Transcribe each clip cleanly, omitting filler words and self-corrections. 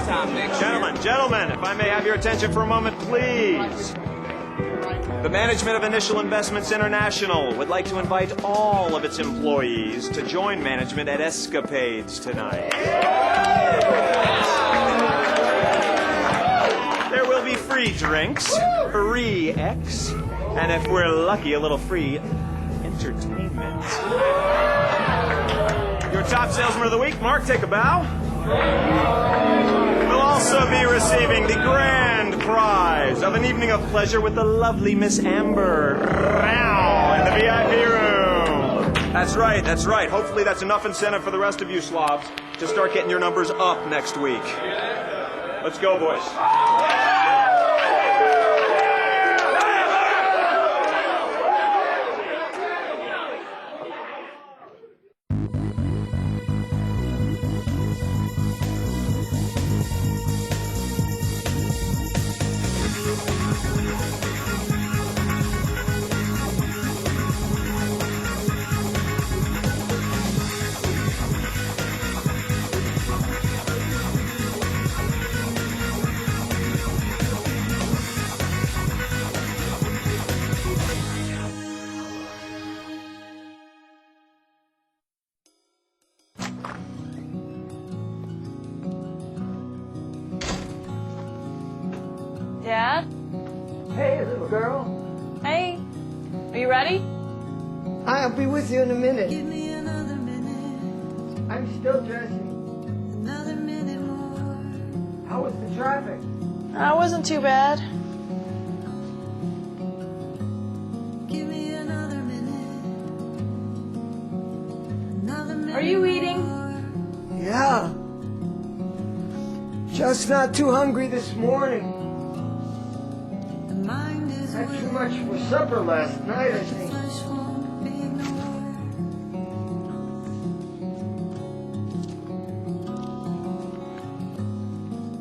Gentlemen, if I may have your attention for a moment, please. The management of Initial Investments International would like to invite all of its employees to join management at Escapades tonight. There will be free drinks, free X, and if we're lucky, a little free entertainment. Your top salesman of the week, Mark, take a bow. We'll also be receiving the grand prize of an evening of pleasure with the lovely Miss Amber Rao in the VIP room. That's right. Hopefully that's enough incentive for the rest of you slobs to start getting your numbers up next week. Let's go, boys. Dad? Hey, little girl. Hey. Are you ready? I'll be with you in a minute. Give me another minute, I'm still dressing. another minute more. How was the traffic? It wasn't too bad. Give me another minute, another minute. Are you eating? more. Yeah. Just not too hungry this morning. The mind is Had too willing, much for supper last night, I the think. flesh won't be ignored.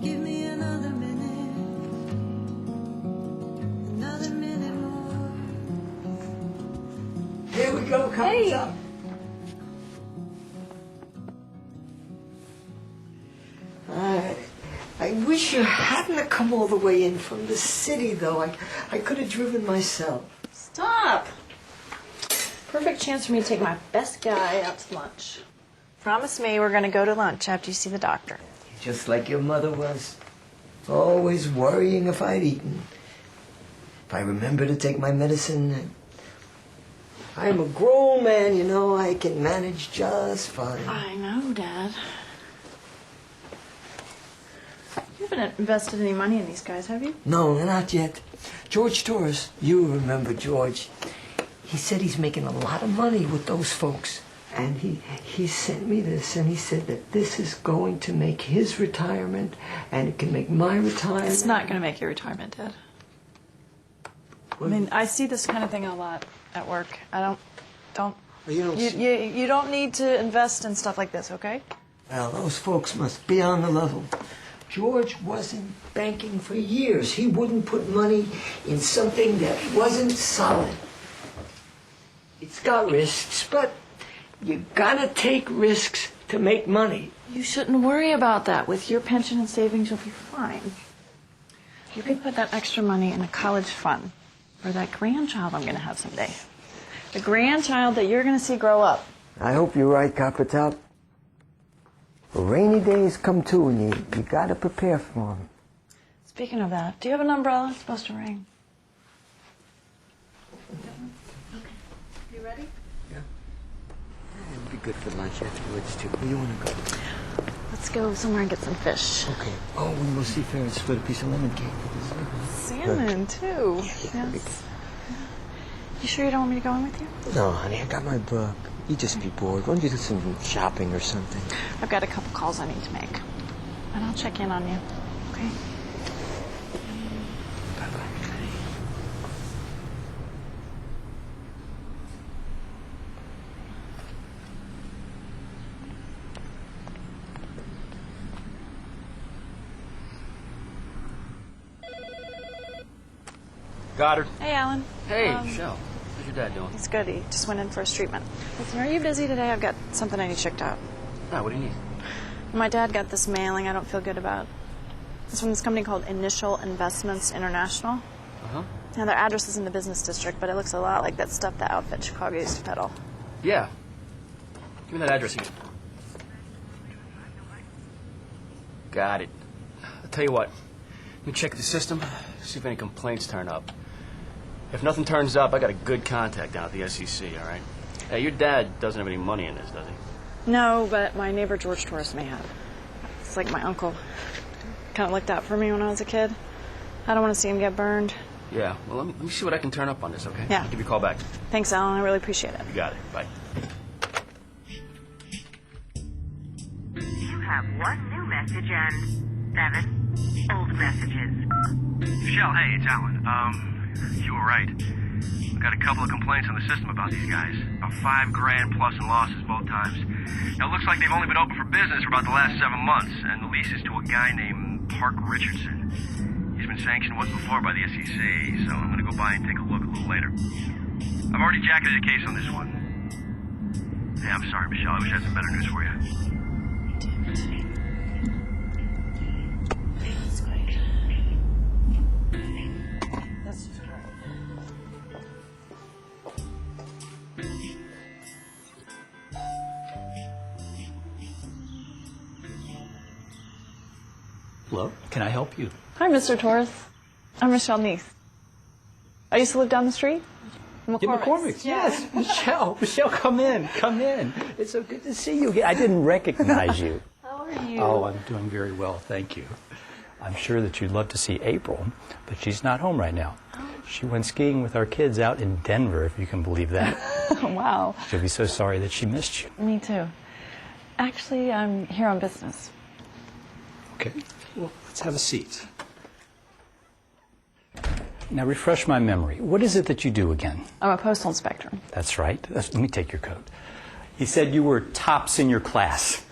Give me another minute more. Here we go, comes Hey. up. I wish you hadn't come all the way in from the city, though. I could have driven myself. Stop. Perfect chance for me to take my best guy out to lunch. Promise me we're going to go to lunch after you see the doctor. Just like your mother was. Always worrying if I'd eaten. If I remember to take my medicine. I'm a grown man, you know. I can manage just fine. I know, Dad. You haven't invested any money in these guys, have you? No, not yet. George Torres, you remember George. He said he's making a lot of money with those folks. And he sent me this, and he said that this is going to make his retirement, and it can make my retirement. It's not going to make your retirement, Dad. I mean, I see this kind of thing a lot at work. I don't. You don't You don't need to invest in stuff like this, okay? Well, those folks must be on the level. George wasn't banking for years. He wouldn't put money in something that wasn't solid. It's got risks, but you gotta take risks to make money. You shouldn't worry about that. With your pension and savings, you'll be fine. You can put that extra money in a college fund for that grandchild I'm going to have someday. The grandchild that you're going to see grow up. I hope you're right, Copper Top. Rainy days come too, and you gotta prepare for them. Speaking of that, do you have an umbrella? It's supposed to rain. Okay. You ready? Yeah. It'll be good for lunch afterwards, too. Where you wanna go? Let's go somewhere and get some fish. Okay. Oh, we will see Farron split a piece of lemon cake for dessert. Salmon, too. Yeah. Yes. You sure you don't want me to go in with you? No, honey, I got my book. You just be bored. Why don't you do some shopping or something? I've got a couple calls I need to make. And I'll check in on you, okay? Bye-bye. Goddard. Hey, Alan. Hey, Michelle. How's your dad doing? He's good. He just went in for his treatment. Listen, are you busy today? I've got something I need checked out. No, what do you need? My dad got this mailing I don't feel good about. It's from this company called Initial Investments International. Uh-huh. Now, their address is in the business district, but it looks a lot like that stuff that outfit Chicago used to peddle. Yeah. Give me that address again. Got it. I'll tell you what. Let me check the system, see if any complaints turn up. If nothing turns up, I got a good contact down at the SEC, all right? Hey, your dad doesn't have any money in this, does he? No, but my neighbor George Torres may have. It's like my uncle. Kind of looked out for me when I was a kid. I don't want to see him get burned. Yeah, well, let me see what I can turn up on this, okay? Yeah. I'll give you a call back. Thanks, Alan. I really appreciate it. You got it. Bye. You have one new message and 7 old messages. Michelle, hey, it's Alan. You were right. We got a couple of complaints on the system about these guys. About $5,000 plus in losses both times. Now, it looks like they've only been open for business for about the last 7 months, and the lease is to a guy named Park Richardson. He's been sanctioned once before by the SEC, so I'm going to go by and take a look a little later. I've already jacketed a case on this one. Yeah, I'm sorry, Michelle. I wish I had some better news for you. That's great. That's just great. Hello, can I help you? Hi, Mr. Torres. I'm Michelle Neath. I used to live down the street. McCormick's, yes. Michelle, come in. It's so good to see you again. I didn't recognize you. How are you? Oh, I'm doing very well, thank you. I'm sure that you'd love to see April, but she's not home right now. She went skiing with our kids out in Denver, if you can believe that. Wow. She'll be so sorry that she missed you. Me too. Actually, I'm here on business. Okay, well, let's have a seat. Now, refresh my memory. What is it that you do again? I'm a postal inspector. That's right. Let me take your coat. He said you were tops in your class.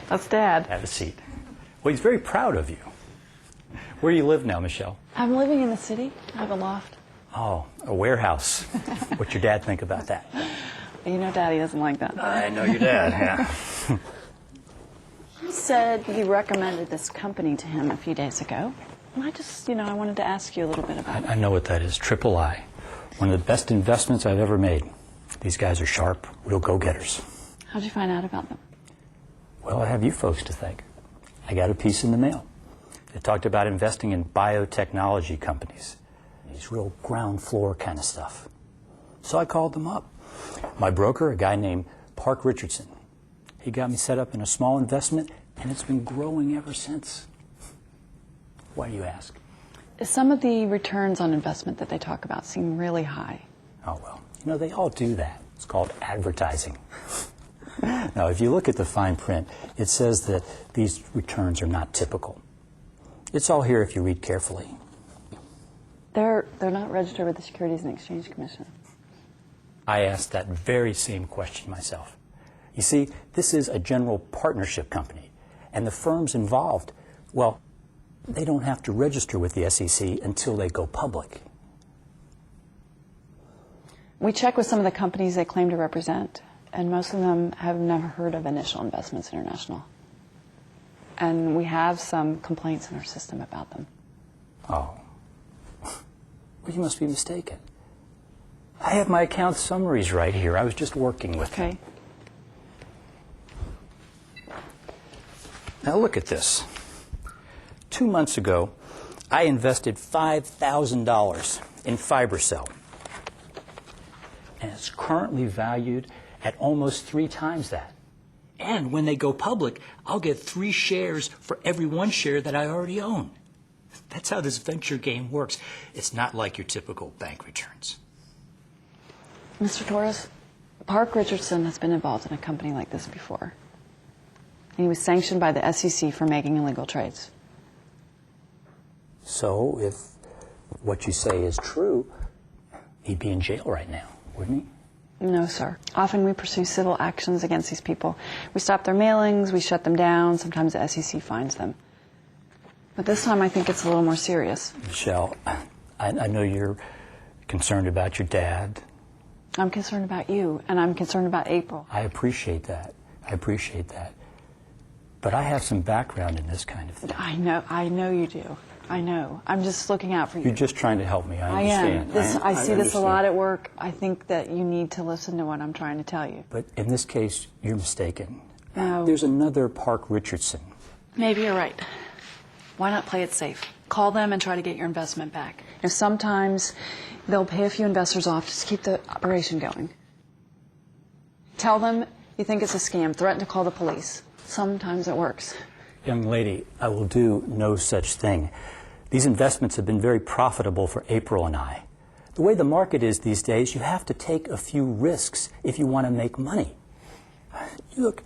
That's Dad. Have a seat. Well, he's very proud of you. Where do you live now, Michelle? I'm living in the city. I have a loft. Oh, a warehouse. What's your dad think about that? You know Daddy doesn't like that. I know your dad, yeah. He said you recommended this company to him a few days ago. And I just, I wanted to ask you a little bit about it. I know what that is, Triple I. One of the best investments I've ever made. These guys are sharp, real go-getters. How'd you find out about them? Well, I have you folks to thank. I got a piece in the mail. They talked about investing in biotechnology companies. These real ground floor kind of stuff. So I called them up. My broker, a guy named Park Richardson, he got me set up in a small investment, and it's been growing ever since. Why do you ask? Some of the returns on investment that they talk about seem really high. Oh, well, they all do that. It's called advertising. Now, if you look at the fine print, it says that these returns are not typical. It's all here if you read carefully. They're not registered with the Securities and Exchange Commission. I asked that very same question myself. You see, this is a general partnership company, and the firms involved, well, they don't have to register with the SEC until they go public. We check with some of the companies they claim to represent, and most of them have never heard of Initial Investments International. And we have some complaints in our system about them. Oh. Well, you must be mistaken. I have my account summaries right here. I was just working with them. Okay. Now look at this. 2 months ago, I invested $5,000 in FiberCell. And it's currently valued at almost 3 times that. And when they go public, I'll get 3 shares for every 1 share that I already own. That's how this venture game works. It's not like your typical bank returns. Mr. Torres, Park Richardson has been involved in a company like this before. He was sanctioned by the SEC for making illegal trades. So if what you say is true, he'd be in jail right now, wouldn't he? No, sir. Often we pursue civil actions against these people. We stop their mailings, we shut them down, sometimes the SEC fines them. But this time I think it's a little more serious. Michelle, I know you're concerned about your dad. I'm concerned about you, and I'm concerned about April. I appreciate that. but I have some background in this kind of thing. I know you do. I know. I'm just looking out for you. You're just trying to help me. I am. understand. I see this a understand. lot at work. I think that you need to listen to what I'm trying to tell you. But in this case, you're mistaken. No. There's another Park Richardson. Maybe you're right. Why not play it safe? Call them and try to get your investment back. You know, sometimes they'll pay a few investors off just to keep the operation going. Tell them you think it's a scam. Threaten to call the police. Sometimes it works. Young lady, I will do no such thing. These investments have been very profitable for April and I. The way the market is these days, you have to take a few risks if you want to make money. Look,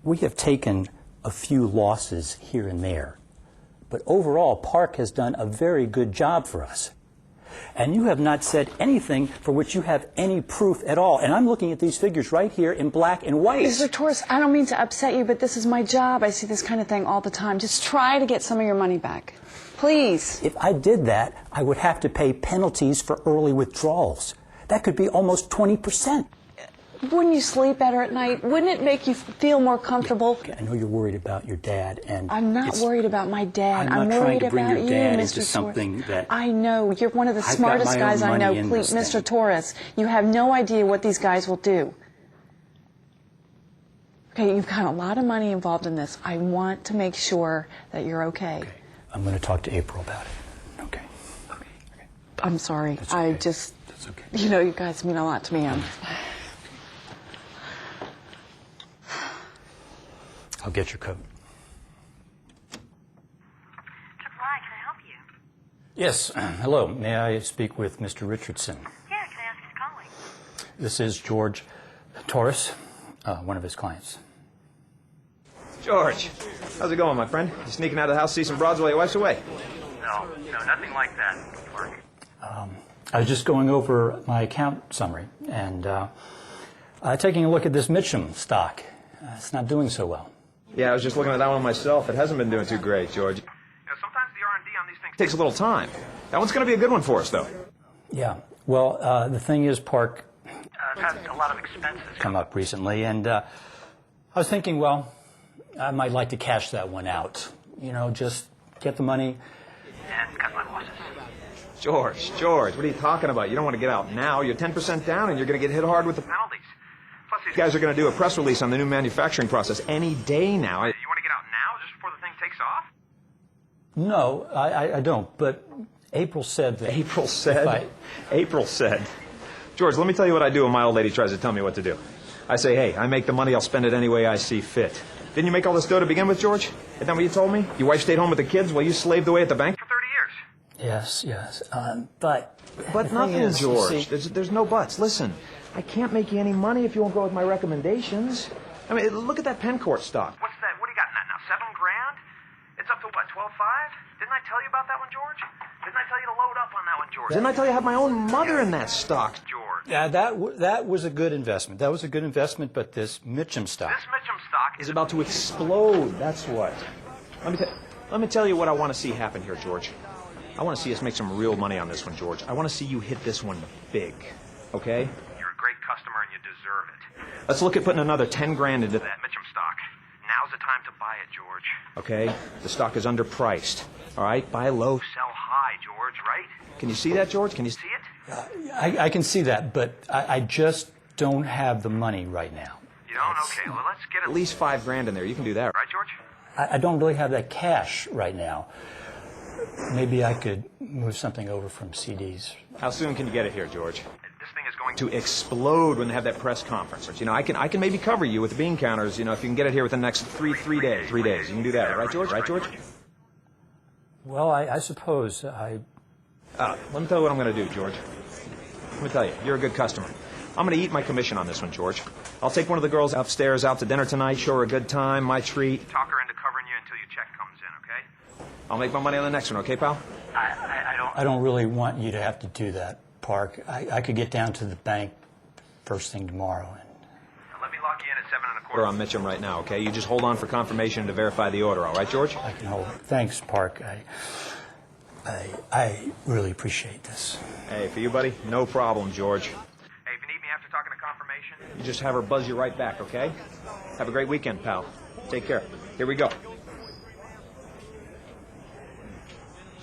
we have taken a few losses here and there, but overall, Park has done a very good job for us. And you have not said anything for which you have any proof at all. And I'm looking at these figures right here in black and white. Mr. Torres, I don't mean to upset you, but this is my job. I see this kind of thing all the time. Just try to get some of your money back. Please. If I did that, I would have to pay penalties for early withdrawals. That could be almost 20%. Wouldn't you sleep better at night? Wouldn't it make you feel more comfortable? I know you're worried about your dad, and I'm not worried about my dad. I'm not worried trying to bring about your you, dad Mr. into Torres. something that I know. You're one of the I've got smartest my own guys I know. money in Please, this Mr. thing. Torres, you have no idea what these guys will do. Okay, you've got a lot of money involved in this. I want to make sure that you're okay. Okay. I'm going to talk to April about it. Okay. I'm sorry. That's I okay. just, That's okay. you know, you guys mean a lot to me. I'll get your coat. Supply, can I help you? Yes. Hello. May I speak with Mr. Richardson? Yeah, can I ask who's calling? This is George Torres, one of his clients. George, how's it going, my friend? You sneaking out of the house, see some broads while your wife's away? No, nothing like that, Park. I was just going over my account summary and taking a look at this Mitchum stock. It's not doing so well. Yeah, I was just looking at that one myself. It hasn't been doing too great, George. Sometimes the R&D on these things Takes a little time. That one's going to be a good one for us, though. Yeah. Well, the thing is, Park I've had a lot of expenses. come up recently, and I was thinking, well, I might like to cash that one out. You know, just get the money. And cut my losses. George, what are you talking about? You don't want to get out now. You're 10% down, and you're going to get hit hard with the... Penalties. Plus, You guys are going to do a press release on the new manufacturing process any day now. You want to get out now, just before the thing takes off? No, I don't. But April said that. April said. If I- April said. George, let me tell you what I do when my old lady tries to tell me what to do. I say, hey, I make the money, I'll spend it any way I see fit. Didn't you make all this dough to begin with, George? Isn't that what you told me? Your wife stayed home with the kids while you slaved away at the bank? For 30 years. Yes. But But the thing nothing, is, you George. see- There's no buts. Listen, I can't make you any money if you won't go with my recommendations. I mean, look at that Pencourt stock. What's that? What do you got in that now? $7,000? It's up to what, 12.5? Didn't I tell you about that one, George? Didn't I tell you to load up on that one, George? Didn't I tell you I have my own mother in that stock? George. Yeah, that was a good investment. That was a good investment, but this Mitchum stock. This Mitchum stock Is about to explode, that's what. Let me tell you what I want to see happen here, George. I want to see us make some real money on this one, George. I want to see you hit this one big, okay? You're a great customer and you deserve it. Let's look at putting another 10 grand into that. That Mitchum stock. Now's the time to buy it, George. Okay? The stock is underpriced. All right? Buy low. Sell high, George, right? Can you see that, George? Can you See it? I can see that, but I just don't have the money right now. You don't? Okay, well, let's get at least 5 grand in there? You can do that, right? Right, George? I don't really have that cash right now. Maybe I could move something over from CDs. How soon can you get it here, George? This thing is going To explode when they have that press conference. You know, I can maybe cover you with the bean counters. You know, if you can get it here within the next three days. 3 days. You can do that, right, George? Right, George? Well, I suppose I. Let me tell you what I'm going to do, George. Let me tell you, you're a good customer. I'm going to eat my commission on this one, George. I'll take one of the girls upstairs out to dinner tonight, show her a good time, my treat. talk her into covering you until your check comes in, okay? I'll make my money on the next one, okay, pal? I don't really want you to have to do that, Park. I could get down to the bank first thing tomorrow. And Let me lock you in at 7 1/4. We're on Mitchum right now, okay? You just hold on for confirmation to verify the order, all right, George? I can hold. Thanks, Park. I really appreciate this. Hey, for you, buddy, no problem, George. Hey, if you need me after talking to confirmation, You just have her buzz you right back, okay? Have a great weekend, pal. Take care. Here we go.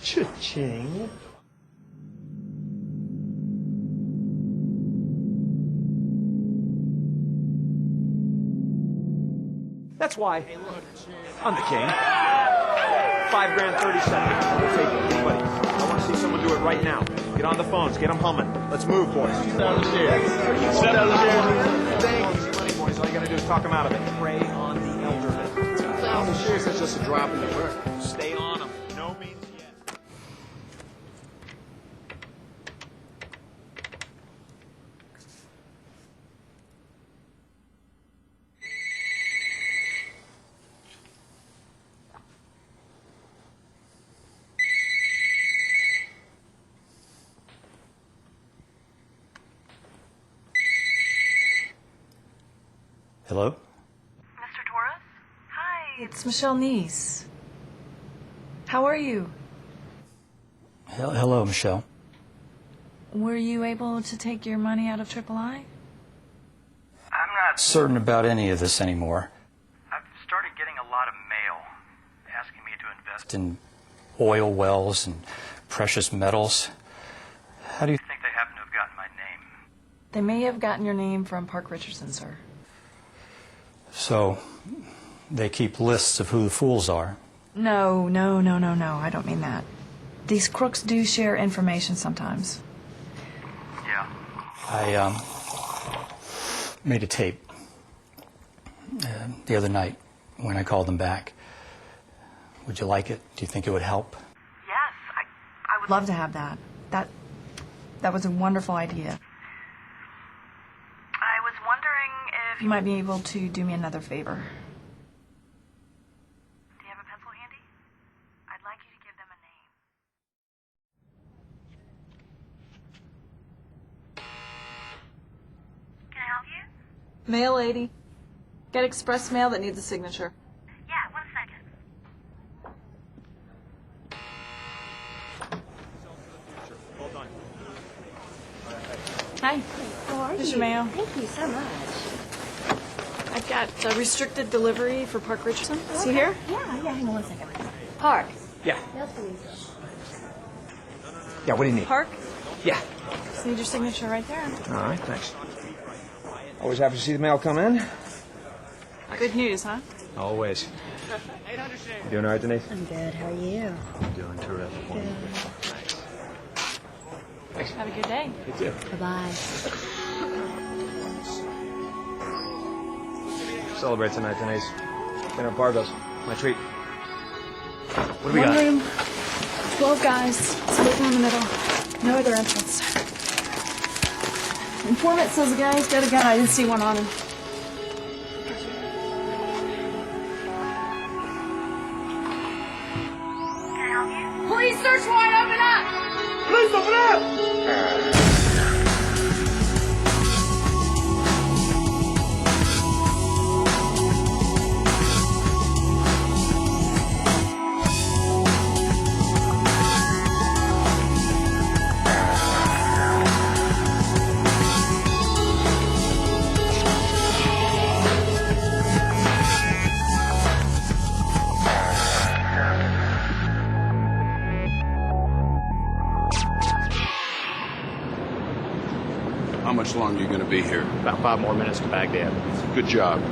Cha-ching. That's why I'm the king. $5 grand, 30 seconds. I'll take it. Anybody? I want to see someone do it right now. Get on the phones. Get them humming. Let's move, boys. $7 shares. Thank you. Money, boys. All you got to do is talk them out of it. Prey on the elderly. 2,000 shares is just a drop in the bucket. Stay on them. No means yes. Hello? Mr. Torres? Hi. It's Michelle Neese. How are you? Hello, Michelle. Were you able to take your money out of III? I'm not Certain about any of this anymore. I've started getting a lot of mail asking me to invest In oil wells and precious metals. How do you I think they happen to have gotten my name. They may have gotten your name from Park Richardson, sir. So, they keep lists of who the fools are. No. I don't mean that. These crooks do share information sometimes. Yeah. I made a tape the other night when I called them back. Would you like it? Do you think it would help? Yes, I would love to have that. That was a wonderful idea. I was wondering if you might be able to do me another favor. Do you have a pencil handy? I'd like you to give them a name. Can I help you? Mail lady. Get express mail that needs a signature. Yeah, 1 second. Hold on. Hi. How are Here's you? your mail. Thank you so much. I've got restricted delivery for Park Richardson. See here? Yeah, hang on 1 second. Park. Yeah. Mail's for me. Yeah, what do you need? Park? Yeah. Just need your signature right there. All right, thanks. Always happy to see the mail come in. Good news, huh? Always. You doing all right, Denise? I'm good. How are you? Doing terrific. Have a good day. You too. Bye-bye. Celebrate tonight, Denise. Dinner at Bargo's. My treat. What do we One got? room, 12 guys, split in the middle, no other entrance. Informant says the guy's got a gun. I didn't see one on him. Can I help you? Police search warrant, open up! Please open up! How much longer are you going to be here? About 5 more minutes to Baghdad. Good job.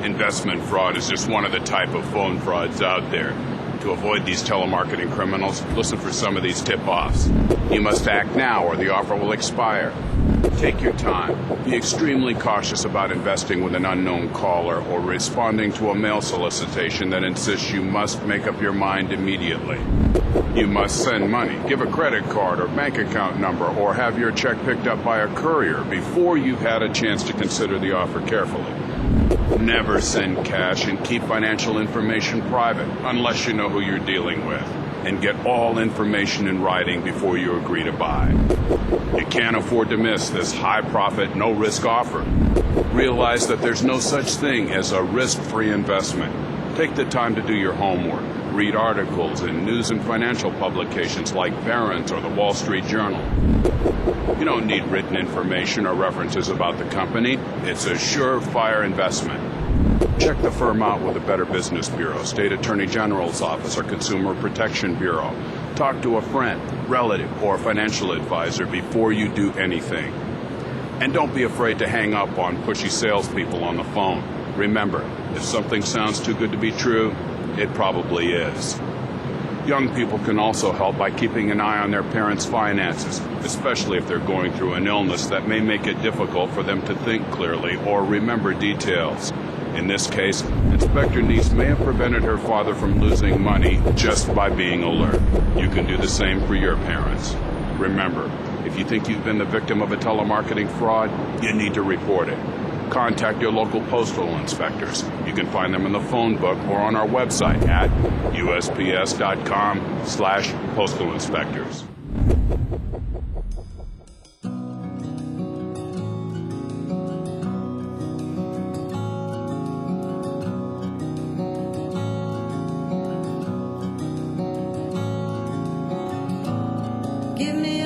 Investment fraud is just one of the type of phone frauds out there. To avoid these telemarketing criminals, listen for some of these tip-offs. You must act now or the offer will expire. Take your time. Be extremely cautious about investing with an unknown caller or responding to a mail solicitation that insists you must make up your mind immediately. You must send money, give a credit card or bank account number, or have your check picked up by a courier before you've had a chance to consider the offer carefully. Never send cash and keep financial information private unless you know who you're dealing with. And get all information in writing before you agree to buy. You can't afford to miss this high-profit, no-risk offer. Realize that there's no such thing as a risk-free investment. Take the time to do your homework. Read articles in news and financial publications like Barron's or the Wall Street Journal. You don't need written information or references about the company. It's a surefire investment. Check the firm out with the Better Business Bureau, State Attorney General's Office, or Consumer Protection Bureau. Talk to a friend, relative, or financial advisor before you do anything. And don't be afraid to hang up on pushy salespeople on the phone. Remember, if something sounds too good to be true, it probably is. Young people can also help by keeping an eye on their parents' finances, especially if they're going through an illness that may make it difficult for them to think clearly or remember details. In this case, Inspector Neese may have prevented her father from losing money just by being alert. You can do the same for your parents. Remember, if you think you've been the victim of a telemarketing fraud, you need to report it. Contact your local postal inspectors. You can find them in the phone book or on our website at usps.com/postal inspectors. Give me